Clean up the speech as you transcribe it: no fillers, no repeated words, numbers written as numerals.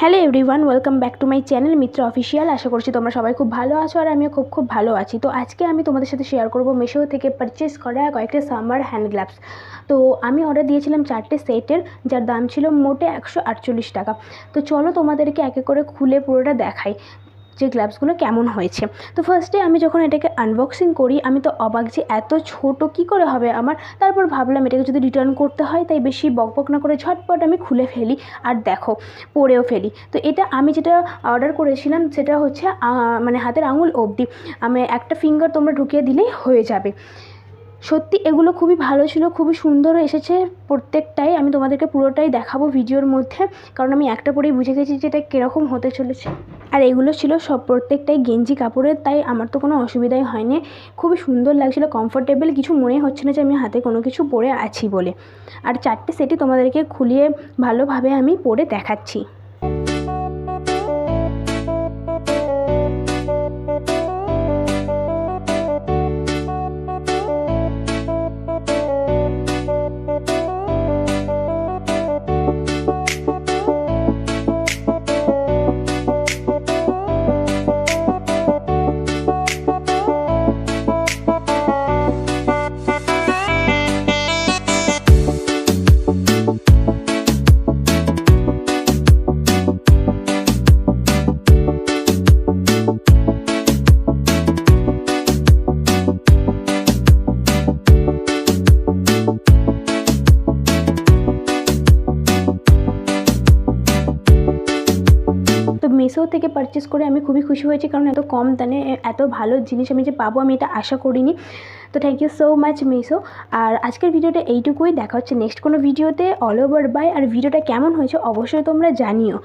Hello everyone, welcome back to my channel Mitra official. আশা করছি তোমরা সবাই খুব ভালো আছো আর আমিও খুব ভালো আছি। তো আজকে আমি তোমাদের সাথে শেয়ার করব মিশো থেকে পারচেস করা কয়েকটা সামার হ্যান্ড গ্লাভস। তো আমি অর্ডার দিয়েছিলাম 4টে সেটের, যার দাম ছিল মোটে 148 টাকা। তো চলো তোমাদেরকে এক এক করে খুলে পুরোটা দেখাই যে গ্লাভসগুলো কেমন হয়েছে। তো ফার্স্টে আমি যখন এটাকে আনবক্সিং করি আমি তো অবাক যে এত ছোট কি করে হবে আমার। তারপর ভাবলাম এটাকে যদি রিটার্ন করতে হয় তাই বেশি বকবক না করে ঝটপট আমি খুলে ফেলি আর দেখো পরেও ফেলি। তো এটা আমি যেটা অর্ডার করেছিলাম সেটা হচ্ছে মানে হাতের আঙুল অবধি, আমি একটা ফিঙ্গার তোমরা ঢুকিয়ে দিলেই হয়ে যাবে। সত্যি এগুলো খুবই ভালো ছিল, খুবই সুন্দর এসেছে প্রত্যেকটাই। আমি তোমাদেরকে পুরোটাই দেখাবো ভিডিওর মধ্যে, কারণ আমি একটা পরেই বুঝে গেছি যে এটা কীরকম হতে চলেছে। আর এগুলো ছিল সব প্রত্যেকটাই গেঞ্জি কাপড়ের, তাই আমার তো কোনো অসুবিধাই হয়নি। খুবই সুন্দর লাগছিলো, কমফোর্টেবল, কিছু মনে হচ্ছে না যে আমি হাতে কোনো কিছু পরে আছি বলে। আর 4টে সেটই তোমাদেরকে খুলিয়ে ভালোভাবে আমি পরে দেখাচ্ছি। তো মিশো থেকে পারচেস করে আমি খুবই খুশি হয়েছি, কারণ এত কম দামে এত ভালো জিনিস আমি যে পাবো আমি এটা আশা করিনি। তো thank you so much Meesho. আর আজকের ভিডিওটা এইটুকুই, দেখা হচ্ছে নেক্সট কোনো ভিডিওতে। All over by. আর ভিডিওটা কেমন হয়েছে অবশ্যই তোমরা জানিও।